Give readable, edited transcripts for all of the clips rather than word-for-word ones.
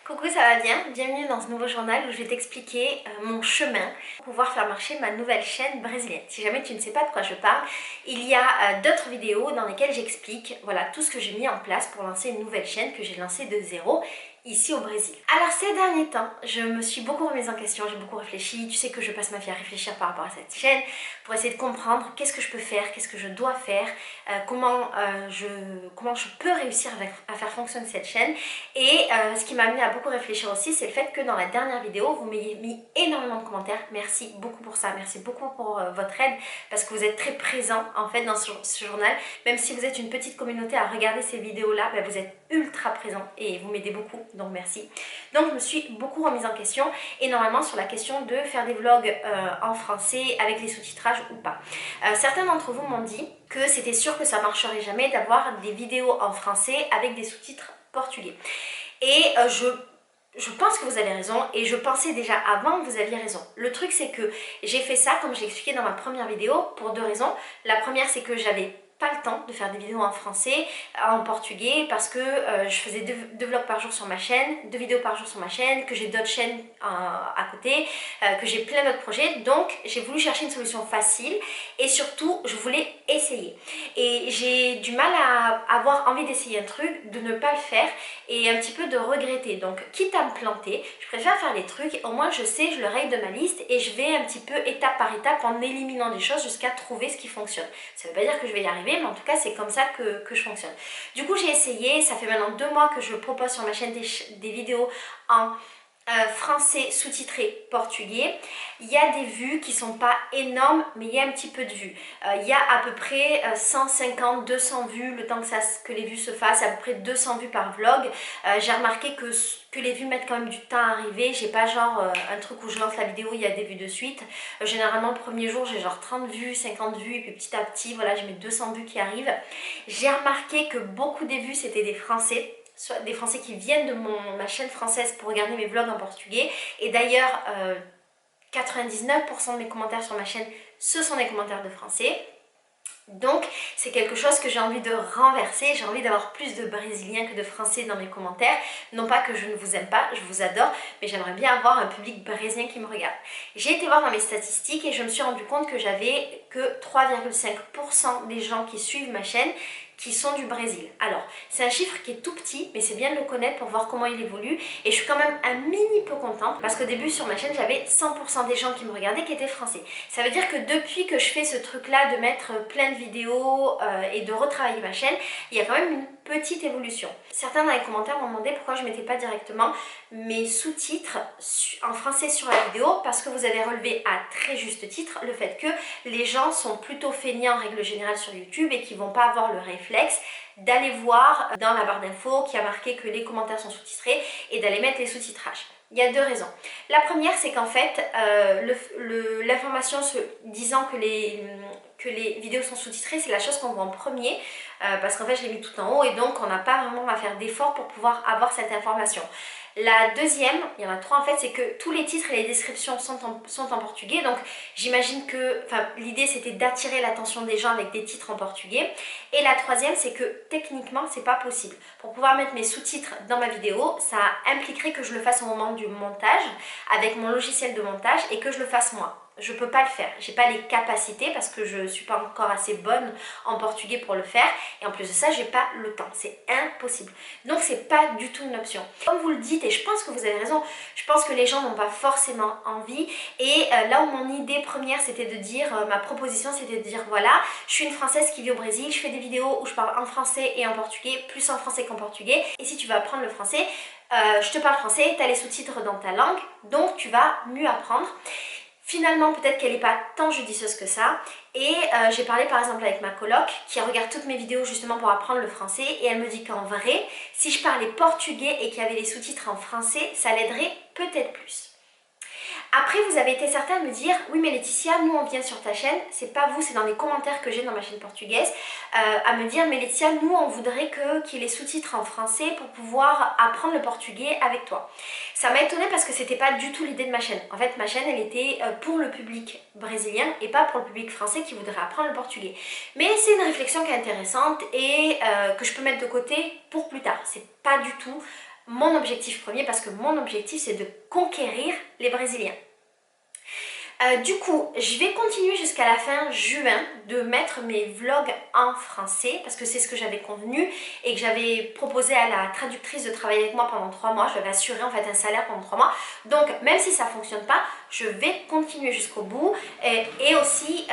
Coucou, ça va bien? Bienvenue dans ce nouveau journal où je vais t'expliquer mon chemin pour pouvoir faire marcher ma nouvelle chaîne brésilienne. Si jamais tu ne sais pas de quoi je parle, il y a d'autres vidéos dans lesquelles j'explique voilà, tout ce que j'ai mis en place pour lancer une nouvelle chaîne que j'ai lancée de zéro ici au Brésil. Alors ces derniers temps, je me suis beaucoup remise en question, j'ai beaucoup réfléchi. Tu sais que je passe ma vie à réfléchir par rapport à cette chaîne pour essayer de comprendre qu'est-ce que je peux faire, qu'est-ce que je dois faire, comment je peux réussir à faire fonctionner cette chaîne. Et ce qui m'a amené à beaucoup réfléchir aussi, c'est le fait que dans la dernière vidéo, vous m'ayez mis énormément de commentaires. Merci beaucoup pour ça, merci beaucoup pour votre aide parce que vous êtes très présents en fait dans ce journal. Même si vous êtes une petite communauté à regarder ces vidéos-là, ben, vous êtes ultra présents et vous m'aidez beaucoup, donc merci. Donc je me suis beaucoup remise en question et normalement sur la question de faire des vlogs en français avec les sous-titrages ou pas. Certains d'entre vous m'ont dit que c'était sûr que ça marcherait jamais d'avoir des vidéos en français avec des sous-titres portugais. Et je pense que vous avez raison et je pensais déjà avant que vous aviez raison. Le truc c'est que j'ai fait ça comme j'ai expliqué dans ma première vidéo pour deux raisons. La première c'est que j'avais pas le temps de faire des vidéos en français, en portugais parce que je faisais deux vlogs par jour sur ma chaîne, 2 vidéos par jour sur ma chaîne, que j'ai d'autres chaînes à côté, que j'ai plein d'autres projets. Donc j'ai voulu chercher une solution facile et surtout je voulais essayer. Et j'ai du mal à avoir envie d'essayer un truc, de ne pas le faire et un petit peu de regretter. Donc quitte à me planter, je préfère faire les trucs, au moins je sais, je le raye de ma liste et je vais un petit peu étape par étape en éliminant des choses jusqu'à trouver ce qui fonctionne. Ça ne veut pas dire que je vais y arriver, mais en tout cas c'est comme ça que je fonctionne. Du coup j'ai essayé, ça fait maintenant 2 mois que je propose sur ma chaîne des vidéos en français sous-titré portugais. Il y a des vues qui sont pas énormes, mais il y a un petit peu de vues. Il y a à peu près 150-200 vues, le temps que les vues se fassent, à peu près 200 vues par vlog. J'ai remarqué que les vues mettent quand même du temps à arriver. J'ai pas genre un truc où je lance la vidéo, il y a des vues de suite. Généralement le premier jour j'ai genre 30 vues, 50 vues et puis petit à petit voilà je mets 200 vues qui arrivent. J'ai remarqué que beaucoup des vues c'était des Français. Soit des Français qui viennent de ma chaîne française pour regarder mes vlogs en portugais. Et d'ailleurs, 99% de mes commentaires sur ma chaîne, ce sont des commentaires de Français. Donc c'est quelque chose que j'ai envie de renverser, j'ai envie d'avoir plus de Brésiliens que de Français dans mes commentaires. Non pas que je ne vous aime pas, je vous adore, mais j'aimerais bien avoir un public brésilien qui me regarde. J'ai été voir dans mes statistiques et je me suis rendu compte que j'avais que 3,5% des gens qui suivent ma chaîne qui sont du Brésil. Alors, c'est un chiffre qui est tout petit, mais c'est bien de le connaître pour voir comment il évolue. Et je suis quand même un mini peu contente, parce qu'au début sur ma chaîne, j'avais 100% des gens qui me regardaient qui étaient français. Ça veut dire que depuis que je fais ce truc-là de mettre plein de vidéos et de retravailler ma chaîne, il y a quand même une petite évolution. Certains dans les commentaires m'ont demandé pourquoi je mettais pas directement mes sous-titres en français sur la vidéo, parce que vous avez relevé à très juste titre le fait que les gens sont plutôt feignants en règle générale sur YouTube et qui vont pas avoir le réflexe d'aller voir dans la barre d'infos qui a marqué que les commentaires sont sous-titrés et d'aller mettre les sous-titrages. Il y a deux raisons. La première, c'est qu'en fait, l'information disant que les vidéos sont sous-titrées, c'est la chose qu'on voit en premier, parce qu'en fait, je l'ai mis tout en haut et donc on n'a pas vraiment à faire d'efforts pour pouvoir avoir cette information. La deuxième, il y en a 3 en fait, c'est que tous les titres et les descriptions sont en portugais. Donc j'imagine que l'idée c'était d'attirer l'attention des gens avec des titres en portugais. Et la troisième, c'est que techniquement c'est pas possible. Pour pouvoir mettre mes sous-titres dans ma vidéo, ça impliquerait que je le fasse au moment du montage avec mon logiciel de montage et que je le fasse moi. Je peux pas le faire, j'ai pas les capacités parce que je suis pas encore assez bonne en portugais pour le faire et en plus de ça j'ai pas le temps, c'est impossible. Donc c'est pas du tout une option. Comme vous le dites et je pense que vous avez raison, je pense que les gens n'ont pas forcément envie et là où mon idée première c'était de dire, ma proposition c'était de dire voilà, je suis une Française qui vit au Brésil, je fais des vidéos où je parle en français et en portugais, plus en français qu'en portugais et si tu veux apprendre le français, je te parle français, tu as les sous-titres dans ta langue donc tu vas mieux apprendre. Finalement, peut-être qu'elle n'est pas tant judicieuse que ça. Et j'ai parlé par exemple avec ma coloc qui regarde toutes mes vidéos justement pour apprendre le français. Et elle me dit qu'en vrai, si je parlais portugais et qu'il y avait les sous-titres en français, ça l'aiderait peut-être plus. Après, vous avez été certains de me dire « Oui mais Laetitia, nous on vient sur ta chaîne, c'est pas vous, c'est dans les commentaires que j'ai dans ma chaîne portugaise, à me dire « Mais Laetitia, nous on voudrait qu'il y ait les sous-titres en français pour pouvoir apprendre le portugais avec toi. » Ça m'a étonnée parce que c'était pas du tout l'idée de ma chaîne. En fait, ma chaîne, elle était pour le public brésilien et pas pour le public français qui voudrait apprendre le portugais. Mais c'est une réflexion qui est intéressante et que je peux mettre de côté pour plus tard. C'est pas du tout mon objectif premier parce que mon objectif c'est de conquérir les Brésiliens. Du coup, je vais continuer jusqu'à la fin juin de mettre mes vlogs en français parce que c'est ce que j'avais convenu et que j'avais proposé à la traductrice de travailler avec moi pendant 3 mois. Je lui avais assuré en fait un salaire pendant 3 mois. Donc même si ça ne fonctionne pas, je vais continuer jusqu'au bout et aussi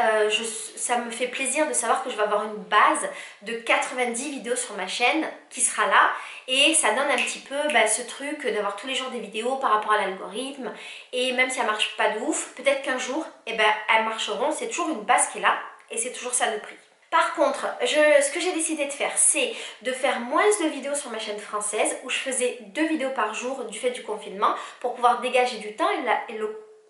ça me fait plaisir de savoir que je vais avoir une base de 90 vidéos sur ma chaîne qui sera là et ça donne un petit peu ce truc d'avoir tous les jours des vidéos par rapport à l'algorithme et même si elle marche pas de ouf, peut-être qu'un jour elles marcheront, c'est toujours une base qui est là et c'est toujours ça le prix. Par contre, ce que j'ai décidé de faire, c'est de faire moins de vidéos sur ma chaîne française où je faisais 2 vidéos par jour du fait du confinement pour pouvoir dégager du temps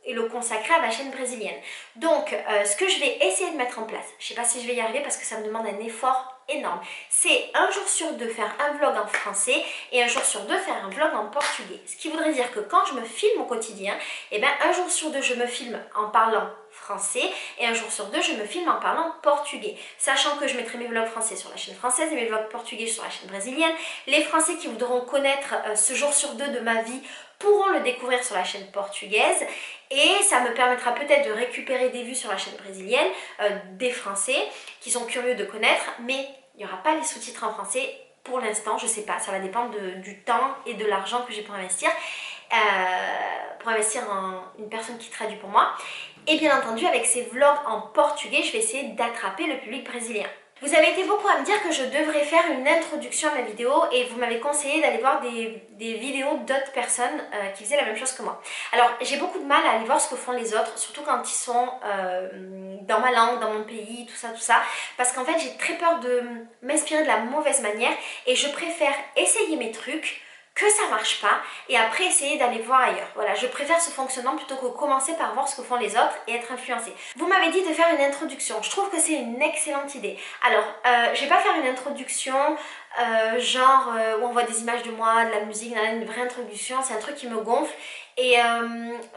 et le consacrer à ma chaîne brésilienne. Donc, ce que je vais essayer de mettre en place, je ne sais pas si je vais y arriver parce que ça me demande un effort énorme, c'est un jour sur 2 faire un vlog en français et un jour sur 2 faire un vlog en portugais. Ce qui voudrait dire que quand je me filme au quotidien, un jour sur 2 je me filme en parlant français et un jour sur 2 je me filme en parlant portugais. Sachant que je mettrai mes vlogs français sur la chaîne française et mes vlogs portugais sur la chaîne brésilienne. Les Français qui voudront connaître ce jour sur 2 de ma vie pourront le découvrir sur la chaîne portugaise et ça me permettra peut-être de récupérer des vues sur la chaîne brésilienne des Français qui sont curieux de connaître, mais il n'y aura pas les sous-titres en français pour l'instant, je sais pas, ça va dépendre du temps et de l'argent que j'ai pour investir en une personne qui traduit pour moi. Et bien entendu, avec ces vlogs en portugais, je vais essayer d'attraper le public brésilien. Vous avez été beaucoup à me dire que je devrais faire une introduction à ma vidéo et vous m'avez conseillé d'aller voir des vidéos d'autres personnes qui faisaient la même chose que moi. Alors j'ai beaucoup de mal à aller voir ce que font les autres, surtout quand ils sont dans ma langue, dans mon pays, tout ça, parce qu'en fait j'ai très peur de m'inspirer de la mauvaise manière et je préfère essayer mes trucs, que ça marche pas et après essayer d'aller voir ailleurs. Voilà, je préfère ce fonctionnement plutôt que commencer par voir ce que font les autres et être influencé. Vous m'avez dit de faire une introduction, je trouve que c'est une excellente idée. Alors, je vais pas faire une introduction où on voit des images de moi, de la musique, une vraie introduction, c'est un truc qui me gonfle et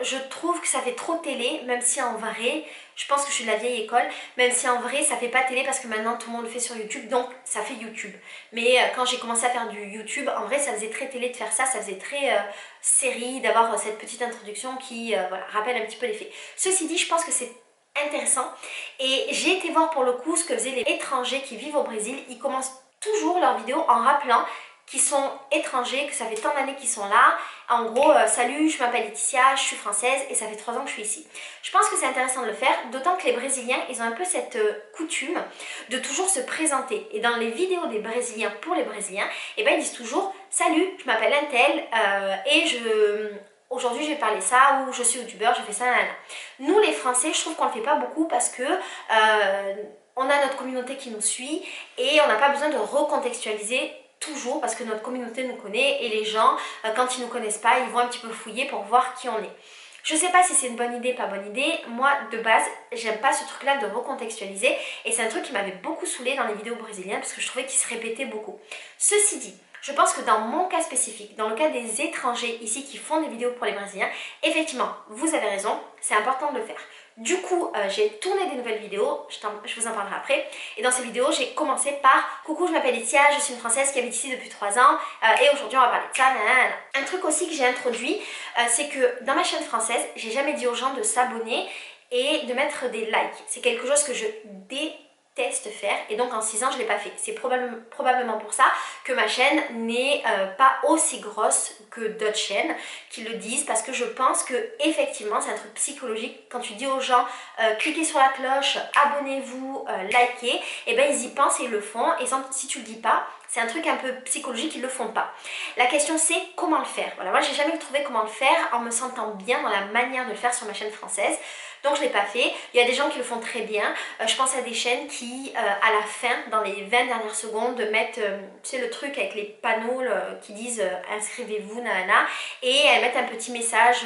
je trouve que ça fait trop télé, même si en vrai, je pense que je suis de la vieille école, même si en vrai ça fait pas télé parce que maintenant tout le monde le fait sur YouTube, donc ça fait YouTube. Mais quand j'ai commencé à faire du YouTube, en vrai ça faisait très télé de faire ça, ça faisait très série d'avoir cette petite introduction qui rappelle un petit peu les faits. Ceci dit, je pense que c'est intéressant et j'ai été voir pour le coup ce que faisaient les étrangers qui vivent au Brésil. Ils commencent toujours leurs vidéos en rappelant qu'ils sont étrangers, que ça fait tant d'années qu'ils sont là. En gros, salut, je m'appelle Laetitia, je suis française et ça fait 3 ans que je suis ici. Je pense que c'est intéressant de le faire, d'autant que les Brésiliens, ils ont un peu cette coutume de toujours se présenter. Et dans les vidéos des Brésiliens pour les Brésiliens, ils disent toujours « Salut, je m'appelle Untel et aujourd'hui je vais parler ça » ou « Je suis youtubeur, je fais ça, nanana ». Nous les Français, je trouve qu'on le fait pas beaucoup parce que on a notre communauté qui nous suit et on n'a pas besoin de recontextualiser toujours parce que notre communauté nous connaît et les gens, quand ils ne nous connaissent pas, ils vont un petit peu fouiller pour voir qui on est. Je sais pas si c'est une bonne idée, pas bonne idée. Moi, de base, j'aime pas ce truc-là de recontextualiser et c'est un truc qui m'avait beaucoup saoulé dans les vidéos brésiliennes parce que je trouvais qu'il se répétait beaucoup. Ceci dit, je pense que dans mon cas spécifique, dans le cas des étrangers ici qui font des vidéos pour les Brésiliens, effectivement, vous avez raison, c'est important de le faire. Du coup, j'ai tourné des nouvelles vidéos, je vous en parlerai après. Et dans ces vidéos, j'ai commencé par « Coucou, je m'appelle Laetitia, je suis une Française qui habite ici depuis 3 ans et aujourd'hui on va parler de ça, nanana. » Un truc aussi que j'ai introduit, c'est que dans ma chaîne française, j'ai jamais dit aux gens de s'abonner et de mettre des likes. C'est quelque chose que je déteste faire et donc en 6 ans je ne l'ai pas fait. C'est probablement pour ça que ma chaîne n'est pas aussi grosse que d'autres chaînes qui le disent parce que je pense que effectivement c'est un truc psychologique quand tu dis aux gens cliquez sur la cloche, abonnez-vous, likez, et ils y pensent et ils le font et si tu le dis pas, c'est un truc un peu psychologique, ils le font pas. La question c'est comment le faire. Voilà, moi j'ai jamais trouvé comment le faire en me sentant bien dans la manière de le faire sur ma chaîne française. Donc je ne l'ai pas fait. Il y a des gens qui le font très bien. Je pense à des chaînes qui, à la fin, dans les 20 dernières secondes, mettent tu sais, le truc avec les panneaux qui disent inscrivez-vous, nanana, et elles mettent un petit message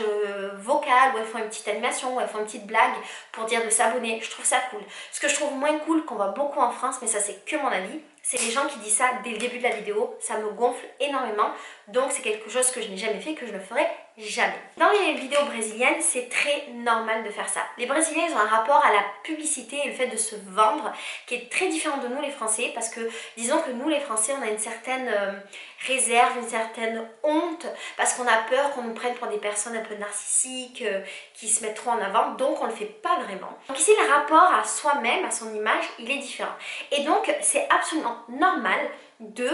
vocal, où elles font une petite animation, où elles font une petite blague pour dire de s'abonner. Je trouve ça cool. Ce que je trouve moins cool, qu'on voit beaucoup en France, mais ça c'est que mon avis, c'est les gens qui disent ça dès le début de la vidéo. Ça me gonfle énormément. Donc c'est quelque chose que je n'ai jamais fait, que je ne ferai jamais. Dans les vidéos brésiliennes, c'est très normal de faire ça. Les Brésiliens, ils ont un rapport à la publicité et le fait de se vendre qui est très différent de nous les Français parce que disons que nous les Français, on a une certaine réserve, une certaine honte, parce qu'on a peur qu'on nous prenne pour des personnes un peu narcissiques, qui se mettent trop en avant, donc on le fait pas vraiment. Donc ici, le rapport à soi-même, à son image, il est différent. Et donc, c'est absolument normal de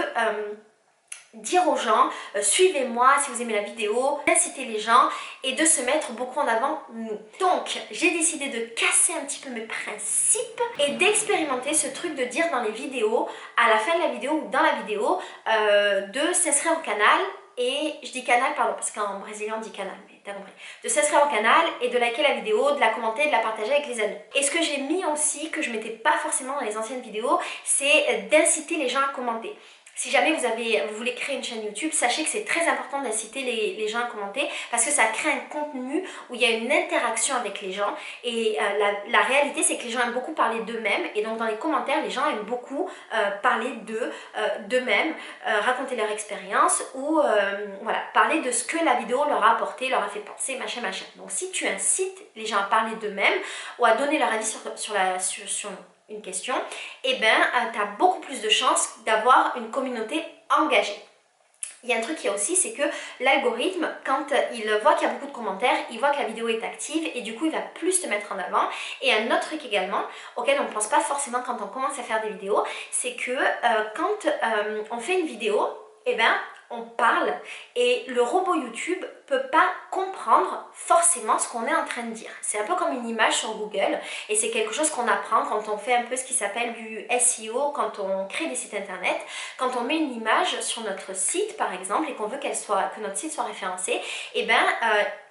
dire aux gens suivez-moi si vous aimez la vidéo, d'inciter les gens et de se mettre beaucoup en avant nous. Donc j'ai décidé de casser un petit peu mes principes et d'expérimenter ce truc de dire dans les vidéos, à la fin de la vidéo ou dans la vidéo, de s'inscrire au canal. Et je dis canal, pardon, parce qu'en brésilien on dit canal, mais t'as compris. De s'inscrire au canal et de liker la vidéo, de la commenter, de la partager avec les amis. Et ce que j'ai mis aussi, que je mettais pas forcément dans les anciennes vidéos, c'est d'inciter les gens à commenter. Si jamais vous voulez créer une chaîne YouTube, sachez que c'est très important d'inciter les gens à commenter parce que ça crée un contenu où il y a une interaction avec les gens et la réalité c'est que les gens aiment beaucoup parler d'eux-mêmes et donc dans les commentaires les gens aiment beaucoup parler d'eux-mêmes, raconter leur expérience ou voilà, parler de ce que la vidéo leur a apporté, leur a fait penser, machin machin. Donc si tu incites les gens à parler d'eux-mêmes ou à donner leur avis sur une question, et ben tu as beaucoup plus de chances d'avoir une communauté engagée. Il y a un truc qu'il y a aussi, c'est que l'algorithme, quand il voit qu'il y a beaucoup de commentaires, il voit que la vidéo est active et du coup il va plus te mettre en avant. Et un autre truc également, auquel on ne pense pas forcément quand on commence à faire des vidéos, c'est que quand on fait une vidéo, et ben on parle et le robot YouTube peut pas comprendre forcément ce qu'on est en train de dire. C'est un peu comme une image sur Google et c'est quelque chose qu'on apprend quand on fait un peu ce qui s'appelle du SEO, quand on crée des sites internet. Quand on met une image sur notre site par exemple et qu'on veut que notre site soit référencé, et ben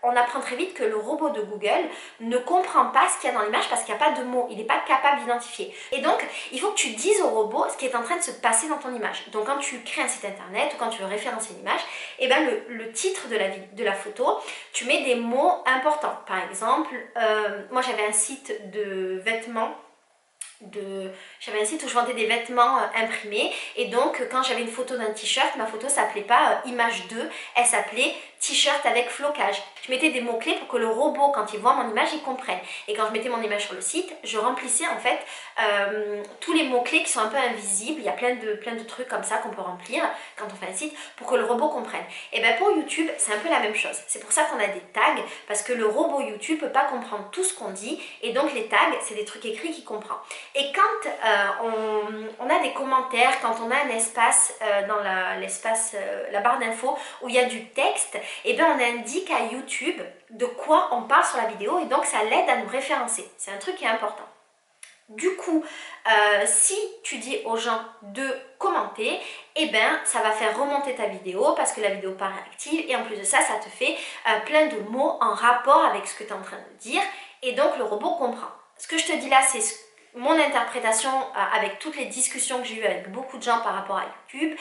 on apprend très vite que le robot de Google ne comprend pas ce qu'il y a dans l'image parce qu'il n'y a pas de mots, il n'est pas capable d'identifier. Et donc, il faut que tu dises au robot ce qui est en train de se passer dans ton image. Donc, quand tu crées un site internet ou quand tu veux référencer une image, et ben le titre de la photo, tu mets des mots importants. Par exemple, moi j'avais un site de vêtements. J'avais un site où je vendais des vêtements imprimés et donc quand j'avais une photo d'un t-shirt, ma photo s'appelait pas image 2, elle s'appelait t-shirt avec flocage. Je mettais des mots-clés pour que le robot, quand il voit mon image, il comprenne. Et quand je mettais mon image sur le site, je remplissais en fait tous les mots-clés qui sont un peu invisibles. Il y a plein de trucs comme ça qu'on peut remplir quand on fait un site pour que le robot comprenne. Et bien pour YouTube, c'est un peu la même chose. C'est pour ça qu'on a des tags, parce que le robot YouTube peut pas comprendre tout ce qu'on dit et donc les tags, c'est des trucs écrits qu'il comprend. Et quand on a des commentaires, quand on a un espace dans la barre d'infos où il y a du texte, et bien on indique à YouTube de quoi on parle sur la vidéo et donc ça l'aide à nous référencer. C'est un truc qui est important. Du coup, si tu dis aux gens de commenter, eh ben ça va faire remonter ta vidéo parce que la vidéo paraît active et en plus de ça, ça te fait plein de mots en rapport avec ce que tu es en train de dire et donc le robot comprend. Ce que je te dis là, c'est mon interprétation avec toutes les discussions que j'ai eues avec beaucoup de gens par rapport à YouTube,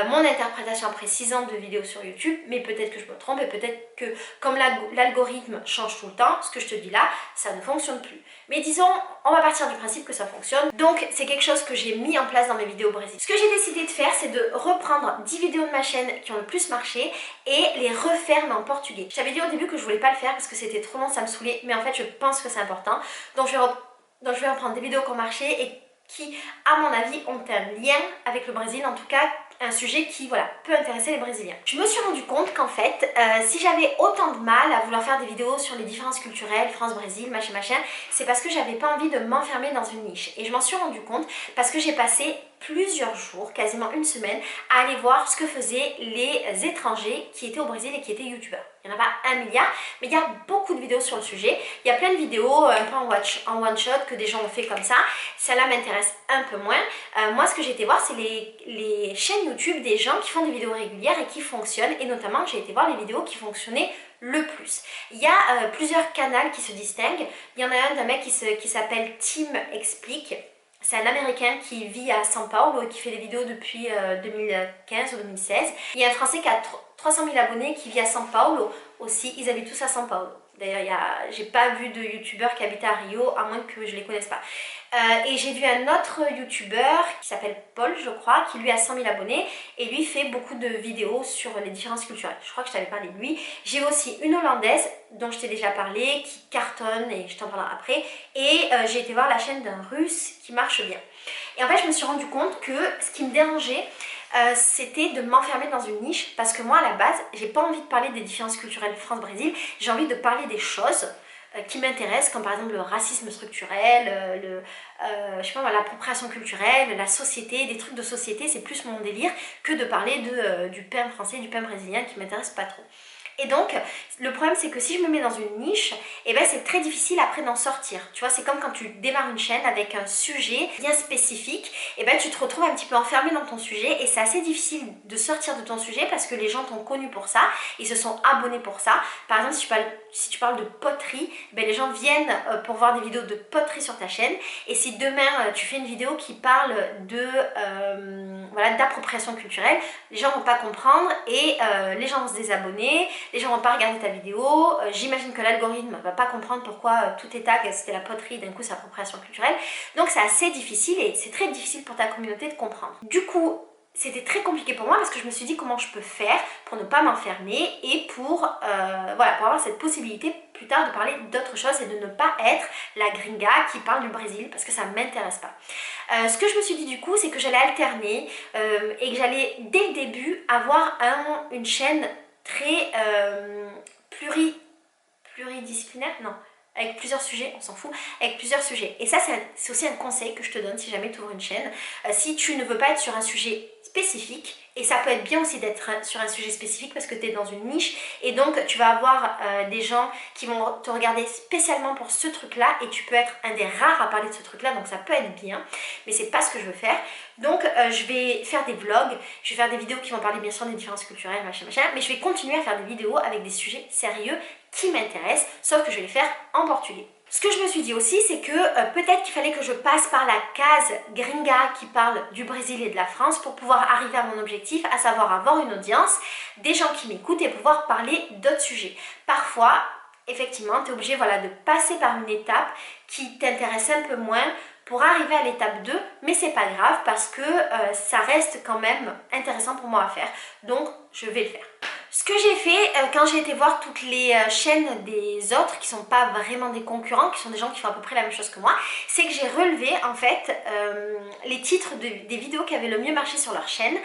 mon interprétation après 6 ans de vidéos sur YouTube, mais peut-être que je me trompe et peut-être que comme l'algorithme change tout le temps, ce que je te dis là, ça ne fonctionne plus. Mais disons, on va partir du principe que ça fonctionne, donc c'est quelque chose que j'ai mis en place dans mes vidéos brésiliennes. Ce que j'ai décidé de faire, c'est de reprendre 10 vidéos de ma chaîne qui ont le plus marché et les refaire mais en portugais. J'avais dit au début que je voulais pas le faire parce que c'était trop long, ça me saoulait, mais en fait je pense que c'est important, donc je vais reprendre des vidéos qui ont marché et qui, à mon avis, ont un lien avec le Brésil, en tout cas un sujet qui voilà, peut intéresser les Brésiliens. Je me suis rendu compte qu'en fait, si j'avais autant de mal à vouloir faire des vidéos sur les différences culturelles, France-Brésil, machin machin, c'est parce que j'avais pas envie de m'enfermer dans une niche. Et je m'en suis rendu compte parce que j'ai passé plusieurs jours, quasiment une semaine, à aller voir ce que faisaient les étrangers qui étaient au Brésil et qui étaient youtubeurs. Il n'y en a pas 1 milliard, mais il y a beaucoup de vidéos sur le sujet. Il y a plein de vidéos un peu en one shot que des gens ont fait comme ça. Celle-là m'intéresse un peu moins. Moi, ce que j'ai été voir, c'est les chaînes YouTube des gens qui font des vidéos régulières et qui fonctionnent. Et notamment, j'ai été voir les vidéos qui fonctionnaient le plus. Il y a plusieurs canaux qui se distinguent. Il y en a un d'un mec qui s'appelle Tim Explique. C'est un Américain qui vit à São Paulo et qui fait des vidéos depuis 2015 ou 2016. Il y a un Français qui a 300 000 abonnés qui vit à São Paulo aussi. Ils habitent tous à São Paulo. D'ailleurs, j'ai pas vu de youtubeur qui habite à Rio, à moins que je les connaisse pas. Et j'ai vu un autre youtubeur qui s'appelle Paul, je crois, qui lui a 100 000 abonnés et lui fait beaucoup de vidéos sur les différences culturelles. Je crois que je t'avais parlé de lui. J'ai aussi une Hollandaise dont je t'ai déjà parlé, qui cartonne et je t'en parlerai après. Et j'ai été voir la chaîne d'un Russe qui marche bien. Et en fait, je me suis rendu compte que ce qui me dérangeait, c'était de m'enfermer dans une niche parce que moi à la base j'ai pas envie de parler des différences culturelles France-Brésil, j'ai envie de parler des choses qui m'intéressent, comme par exemple le racisme structurel, je sais pas moi, l'appropriation culturelle, la société, des trucs de société, c'est plus mon délire que de parler du pain français, du pain brésilien qui m'intéresse pas trop. Et donc, le problème c'est que si je me mets dans une niche, eh ben, c'est très difficile après d'en sortir. Tu vois, c'est comme quand tu démarres une chaîne avec un sujet bien spécifique, eh ben, tu te retrouves un petit peu enfermé dans ton sujet et c'est assez difficile de sortir de ton sujet parce que les gens t'ont connu pour ça, ils se sont abonnés pour ça. Par exemple, si tu parles de poterie, ben, les gens viennent pour voir des vidéos de poterie sur ta chaîne. Et si demain tu fais une vidéo qui parle voilà, d'appropriation culturelle, les gens vont pas comprendre et les gens vont se désabonner. Les gens vont pas regarder ta vidéo, j'imagine que l'algorithme va pas comprendre pourquoi tous tes tags c'était la poterie, d'un coup c'est appropriation culturelle. Donc c'est assez difficile et c'est très difficile pour ta communauté de comprendre. Du coup, c'était très compliqué pour moi parce que je me suis dit comment je peux faire pour ne pas m'enfermer et pour avoir cette possibilité plus tard de parler d'autres choses et de ne pas être la gringa qui parle du Brésil parce que ça ne m'intéresse pas. Ce que je me suis dit du coup, c'est que j'allais alterner et que j'allais dès le début avoir une chaîne très pluridisciplinaire, non, avec plusieurs sujets, on s'en fout, avec plusieurs sujets. Et ça, c'est aussi un conseil que je te donne si jamais tu ouvres une chaîne. Si tu ne veux pas être sur un sujet spécifique, et ça peut être bien aussi d'être sur un sujet spécifique parce que tu es dans une niche et donc tu vas avoir des gens qui vont te regarder spécialement pour ce truc là et tu peux être un des rares à parler de ce truc là, donc ça peut être bien, mais c'est pas ce que je veux faire. Donc je vais faire des vlogs, je vais faire des vidéos qui vont parler bien sûr des différences culturelles, machin, mais je vais continuer à faire des vidéos avec des sujets sérieux qui m'intéressent, sauf que je vais les faire en portugais. Ce que je me suis dit aussi, c'est que peut-être qu'il fallait que je passe par la case gringa qui parle du Brésil et de la France pour pouvoir arriver à mon objectif, à savoir avoir une audience, des gens qui m'écoutent et pouvoir parler d'autres sujets. Parfois, effectivement, tu es obligé de passer par une étape qui t'intéresse un peu moins pour arriver à l'étape 2, mais c'est pas grave parce que ça reste quand même intéressant pour moi à faire, donc je vais le faire. Ce que j'ai fait quand j'ai été voir toutes les chaînes des autres qui sont pas vraiment des concurrents, qui sont des gens qui font à peu près la même chose que moi, c'est que j'ai relevé en fait les titres des vidéos qui avaient le mieux marché sur leur chaîne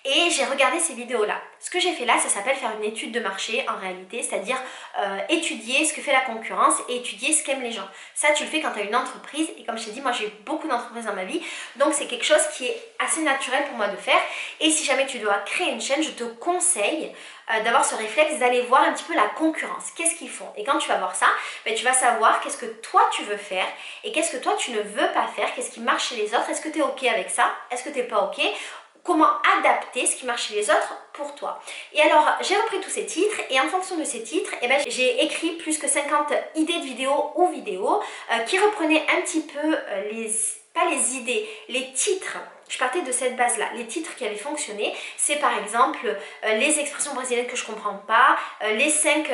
et j'ai regardé ces vidéos là. Ce que j'ai fait là, ça s'appelle faire une étude de marché en réalité, c'est-à-dire étudier ce que fait la concurrence et étudier ce qu'aiment les gens. Ça tu le fais quand tu as une entreprise et comme je t'ai dit, moi j'ai beaucoup d'entreprises dans ma vie, donc c'est quelque chose qui est assez naturel pour moi de faire. Et si jamais tu dois créer une chaîne, je te conseille d'avoir ce réflexe d'aller voir un petit peu la concurrence, qu'est-ce qu'ils font. Et quand tu vas voir ça, tu vas savoir qu'est-ce que toi tu veux faire et qu'est-ce que toi tu ne veux pas faire, qu'est-ce qui marche chez les autres, est-ce que tu es ok avec ça, est-ce que tu n'es pas ok, comment adapter ce qui marche chez les autres pour toi. Et alors j'ai repris tous ces titres et en fonction de ces titres, j'ai écrit plus que 50 idées de vidéos ou vidéos qui reprenaient un petit peu pas les idées, les titres. Je partais de cette base-là. Les titres qui avaient fonctionné, c'est par exemple les expressions brésiliennes que je comprends pas, mes 5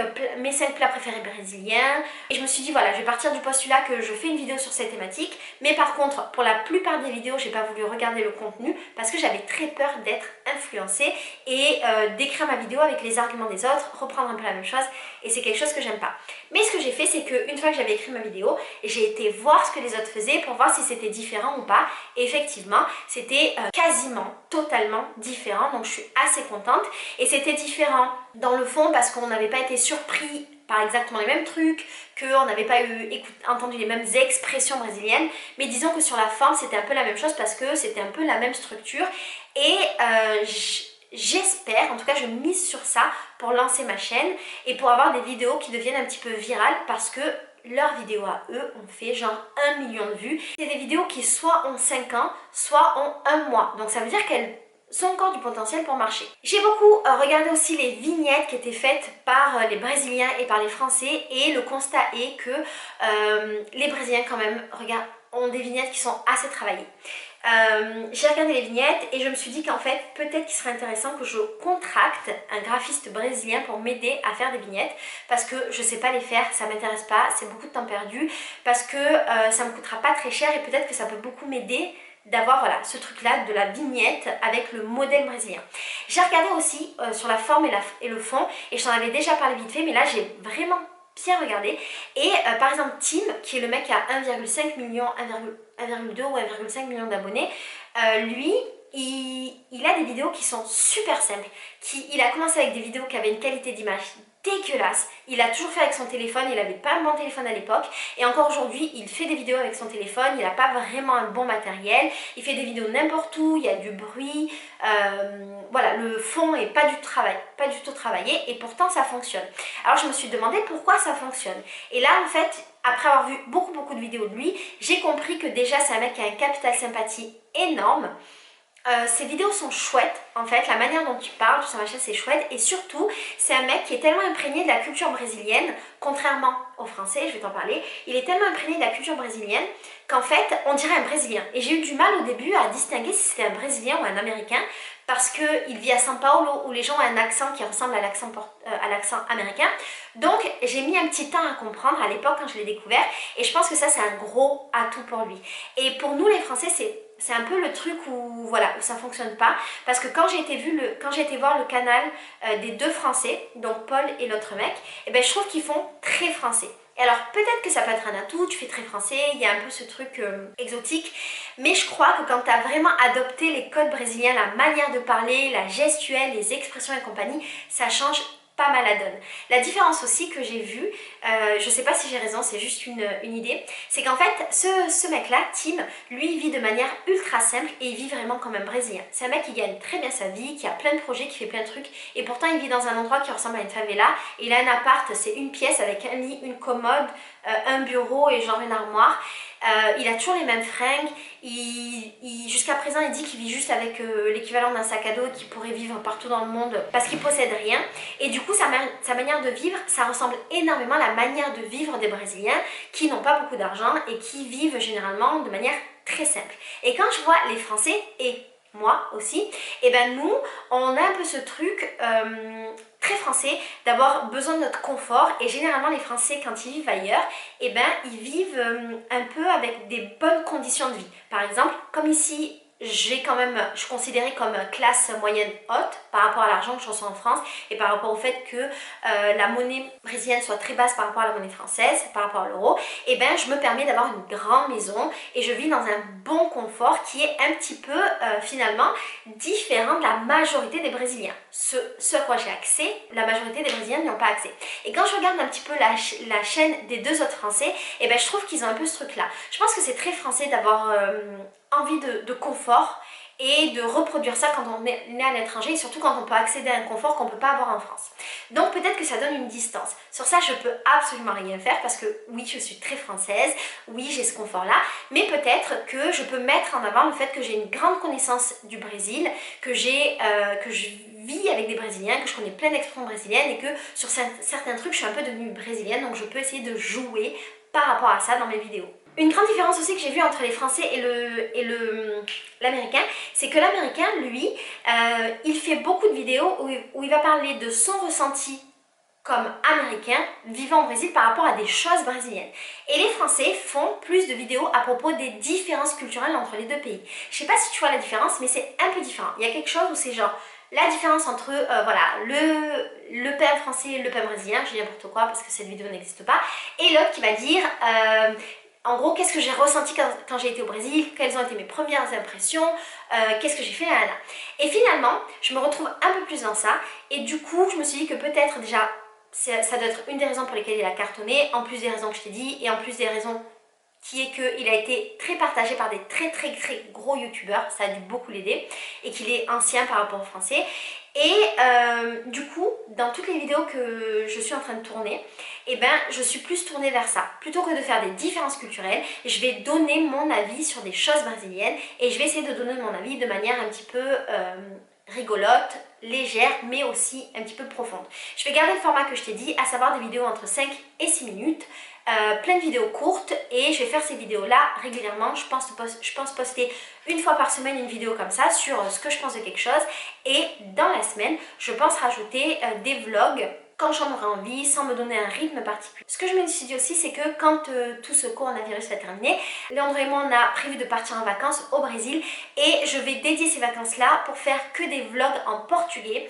plats préférés brésiliens. Et je me suis dit, voilà, je vais partir du postulat que je fais une vidéo sur cette thématique. Mais par contre, pour la plupart des vidéos, j'ai pas voulu regarder le contenu parce que j'avais très peur d'être influencée et d'écrire ma vidéo avec les arguments des autres, reprendre un peu la même chose. Et c'est quelque chose que j'aime pas. Mais ce que j'ai fait, c'est qu'une fois que j'avais écrit ma vidéo, j'ai été voir ce que les autres faisaient pour voir si c'était différent ou pas. Et effectivement, c'était quasiment totalement différent, donc je suis assez contente. Et c'était différent dans le fond parce qu'on n'avait pas été surpris par exactement les mêmes trucs, qu'on n'avait pas entendu les mêmes expressions brésiliennes, mais disons que sur la forme c'était un peu la même chose parce que c'était un peu la même structure. Et j'espère, en tout cas je mise sur ça pour lancer ma chaîne et pour avoir des vidéos qui deviennent un petit peu virales parce que leurs vidéos à eux ont fait genre 1 million de vues. C'est des vidéos qui soit ont 5 ans, soit ont 1 mois. Donc ça veut dire qu'elles ont encore du potentiel pour marcher. J'ai beaucoup regardé aussi les vignettes qui étaient faites par les Brésiliens et par les Français et le constat est que les Brésiliens quand même ont des vignettes qui sont assez travaillées. J'ai regardé les vignettes et je me suis dit qu'en fait peut-être qu'il serait intéressant que je contracte un graphiste brésilien pour m'aider à faire des vignettes parce que je sais pas les faire, ça m'intéresse pas, c'est beaucoup de temps perdu parce que ça me coûtera pas très cher et peut-être que ça peut beaucoup m'aider d'avoir ce truc là de la vignette avec le modèle brésilien. J'ai regardé aussi sur la forme et le fond et je t'en avais déjà parlé vite fait mais là j'ai vraiment bien regardé et par exemple Tim qui est le mec qui a 1,5 million, 1,2 ou 1,5 million d'abonnés, lui il a des vidéos qui sont super simples. Il a commencé avec des vidéos qui avaient une qualité d'image dégueulasse. Il a toujours fait avec son téléphone, il n'avait pas un bon téléphone à l'époque. Et encore aujourd'hui, il fait des vidéos avec son téléphone, il n'a pas vraiment un bon matériel. Il fait des vidéos n'importe où, il y a du bruit. Voilà, le fond n'est pas du tout travaillé et pourtant ça fonctionne. Alors je me suis demandé pourquoi ça fonctionne. Et là en fait, après avoir vu beaucoup de vidéos de lui, j'ai compris que déjà c'est un mec qui a un capital sympathie énorme. Ses vidéos sont chouettes, en fait, la manière dont il parle, tout ça machin, c'est chouette. Et surtout, c'est un mec qui est tellement imprégné de la culture brésilienne, contrairement aux Français, je vais t'en parler. Il est tellement imprégné de la culture brésilienne qu'en fait, on dirait un Brésilien. Et j'ai eu du mal au début à distinguer si c'était un Brésilien ou un Américain, parce qu'il vit à São Paulo, où les gens ont un accent qui ressemble à l'accent américain. Donc, j'ai mis un petit temps à comprendre à l'époque quand je l'ai découvert, et je pense que ça, c'est un gros atout pour lui. Et pour nous, les Français, c'est un peu le truc où, voilà, où ça fonctionne pas, parce que quand j'ai été voir le canal des deux Français, donc Paul et l'autre mec, et ben je trouve qu'ils font très français. Et alors peut-être que ça peut être un atout, tu fais très français, il y a un peu ce truc exotique, mais je crois que quand tu as vraiment adopté les codes brésiliens, la manière de parler, la gestuelle, les expressions et compagnie, ça change pas mal la donne. La différence aussi que j'ai vue, je sais pas si j'ai raison, c'est juste une idée, c'est qu'en fait ce mec là, Tim, lui il vit de manière ultra simple et il vit vraiment comme un Brésilien. C'est un mec qui gagne très bien sa vie, qui a plein de projets, qui fait plein de trucs et pourtant il vit dans un endroit qui ressemble à une favela. Il a un appart, c'est une pièce avec un lit, une commode, un bureau et genre une armoire. Il a toujours les mêmes fringues, jusqu'à présent il dit qu'il vit juste avec l'équivalent d'un sac à dos, qu'il pourrait vivre partout dans le monde parce qu'il possède rien. Et du coup sa manière de vivre, ça ressemble énormément à la manière de vivre des Brésiliens qui n'ont pas beaucoup d'argent et qui vivent généralement de manière très simple. Et quand je vois les Français et moi aussi, et ben nous on a un peu ce truc très français d'avoir besoin de notre confort, et généralement les Français quand ils vivent ailleurs, et ben ils vivent un peu avec des bonnes conditions de vie. Par exemple, comme ici je considérais comme classe moyenne haute par rapport à l'argent que je reçois en France et par rapport au fait que la monnaie brésilienne soit très basse par rapport à la monnaie française, par rapport à l'euro, et ben je me permets d'avoir une grande maison et je vis dans un bon confort qui est un petit peu finalement différent de la majorité des Brésiliens. Ce à quoi j'ai accès, la majorité des Brésiliens n'y ont pas accès. Et quand je regarde un petit peu la chaîne des deux autres Français, et ben je trouve qu'ils ont un peu ce truc là. Je pense que c'est très français d'avoir envie de confort et de reproduire ça quand on est né à l'étranger, et surtout quand on peut accéder à un confort qu'on ne peut pas avoir en France. Donc peut-être que ça donne une distance. Sur ça, je peux absolument rien faire parce que oui, je suis très française, oui, j'ai ce confort-là, mais peut-être que je peux mettre en avant le fait que j'ai une grande connaissance du Brésil, que je vis avec des Brésiliens, que je connais plein d'expressions brésiliennes et que sur certains trucs, je suis un peu devenue brésilienne, donc je peux essayer de jouer par rapport à ça dans mes vidéos. Une grande différence aussi que j'ai vue entre les Français et l'Américain, c'est que l'Américain, lui, il fait beaucoup de vidéos où il va parler de son ressenti comme Américain vivant au Brésil par rapport à des choses brésiliennes. Et les Français font plus de vidéos à propos des différences culturelles entre les deux pays. Je sais pas si tu vois la différence, mais c'est un peu différent. Il y a quelque chose où c'est genre la différence entre voilà, le PM français et le PM brésilien, je dis n'importe quoi parce que cette vidéo n'existe pas, et l'autre qui va dire en gros, qu'est-ce que j'ai ressenti quand j'ai été au Brésil, quelles ont été mes premières impressions, qu'est-ce que j'ai fait, là. Et finalement, je me retrouve un peu plus dans ça, et du coup, je me suis dit que peut-être déjà, ça doit être une des raisons pour lesquelles il a cartonné, en plus des raisons que je t'ai dit, et en plus des raisons qui est qu'il a été très partagé par des très gros youtubeurs, ça a dû beaucoup l'aider, et qu'il est ancien par rapport aux Français. Et du coup, dans toutes les vidéos que je suis en train de tourner, eh ben, je suis plus tournée vers ça. Plutôt que de faire des différences culturelles, je vais donner mon avis sur des choses brésiliennes, et je vais essayer de donner mon avis de manière un petit peu rigolote, légère, mais aussi un petit peu profonde. Je vais garder le format que je t'ai dit, à savoir des vidéos entre 5 et 6 minutes, plein de vidéos courtes, et je vais faire ces vidéos là régulièrement. Je pense poster une fois par semaine une vidéo comme ça sur ce que je pense de quelque chose, et dans la semaine je pense rajouter des vlogs quand j'en aurai envie, sans me donner un rythme particulier. Ce que je me suis dit aussi, c'est que quand tout ce coronavirus va terminer, Léandre et moi, on a prévu de partir en vacances au Brésil et je vais dédier ces vacances-là pour faire que des vlogs en portugais.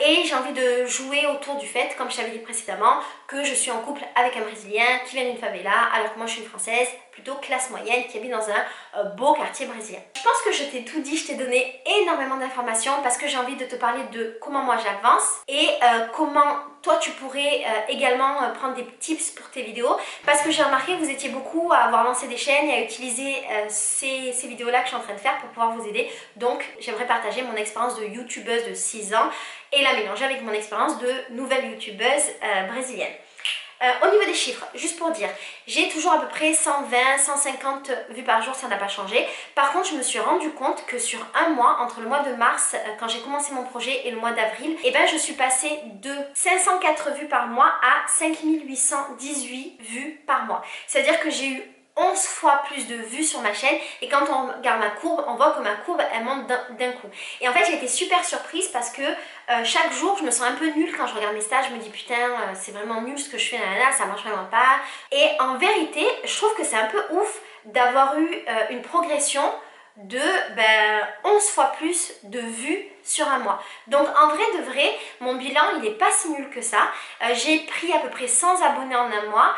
Et j'ai envie de jouer autour du fait, comme je t'avais dit précédemment, que je suis en couple avec un Brésilien qui vient d'une favela, alors que moi je suis une Française plutôt classe moyenne qui habite dans un beau quartier brésilien. Je pense que je t'ai tout dit, je t'ai donné énormément d'informations parce que j'ai envie de te parler de comment moi j'avance et comment toi tu pourrais également prendre des tips pour tes vidéos, parce que j'ai remarqué que vous étiez beaucoup à avoir lancé des chaînes et à utiliser ces vidéos là que je suis en train de faire pour pouvoir vous aider. Donc j'aimerais partager mon expérience de youtubeuse de 6 ans et la mélanger avec mon expérience de nouvelle youtubeuse brésilienne. Au niveau des chiffres, juste pour dire, j'ai toujours à peu près 120, 150 vues par jour, ça n'a pas changé. Par contre, je me suis rendu compte que sur un mois, entre le mois de mars, quand j'ai commencé mon projet, et le mois d'avril, eh ben, je suis passée de 504 vues par mois à 5818 vues par mois. C'est-à-dire que j'ai eu 11 fois plus de vues sur ma chaîne et quand on regarde ma courbe, on voit que ma courbe elle monte d'un coup. Et en fait j'ai été super surprise parce que chaque jour je me sens un peu nulle quand je regarde mes stats, je me dis putain c'est vraiment nul ce que je fais, nanana, ça marche vraiment pas. Et en vérité je trouve que c'est un peu ouf d'avoir eu une progression de 11 fois plus de vues sur un mois. Donc en vrai de vrai, mon bilan il n'est pas si nul que ça. J'ai pris à peu près 100 abonnés en un mois.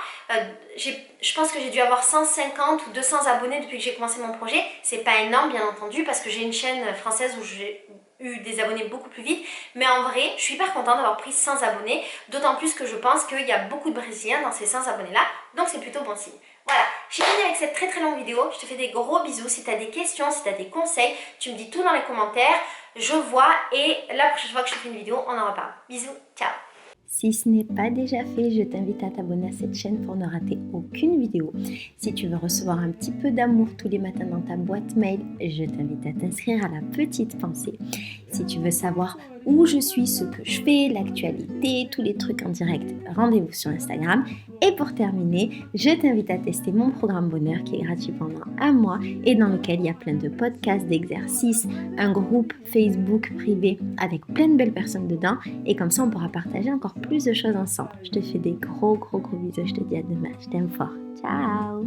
Je pense que j'ai dû avoir 150 ou 200 abonnés depuis que j'ai commencé mon projet. C'est pas énorme bien entendu parce que j'ai une chaîne française où j'ai eu des abonnés beaucoup plus vite. Mais en vrai, je suis hyper contente d'avoir pris 100 abonnés. D'autant plus que je pense qu'il y a beaucoup de Brésiliens dans ces 100 abonnés là. Donc c'est plutôt bon signe. Voilà, j'ai fini avec cette très longue vidéo. Je te fais des gros bisous. Si tu as des questions, si tu as des conseils, tu me dis tout dans les commentaires. Je vois et la prochaine fois que je te fais une vidéo, on en reparle. Bisous, ciao. Si ce n'est pas déjà fait, je t'invite à t'abonner à cette chaîne pour ne rater aucune vidéo. Si tu veux recevoir un petit peu d'amour tous les matins dans ta boîte mail, je t'invite à t'inscrire à la petite pensée. Si tu veux savoir où je suis, ce que je fais, l'actualité, tous les trucs en direct, rendez-vous sur Instagram. Et pour terminer, je t'invite à tester mon programme Bonheur qui est gratuit pendant un mois et dans lequel il y a plein de podcasts, d'exercices, un groupe Facebook privé avec plein de belles personnes dedans. Et comme ça, on pourra partager encore plus de choses ensemble. Je te fais des gros bisous. Je te dis à demain. Je t'aime fort. Ciao.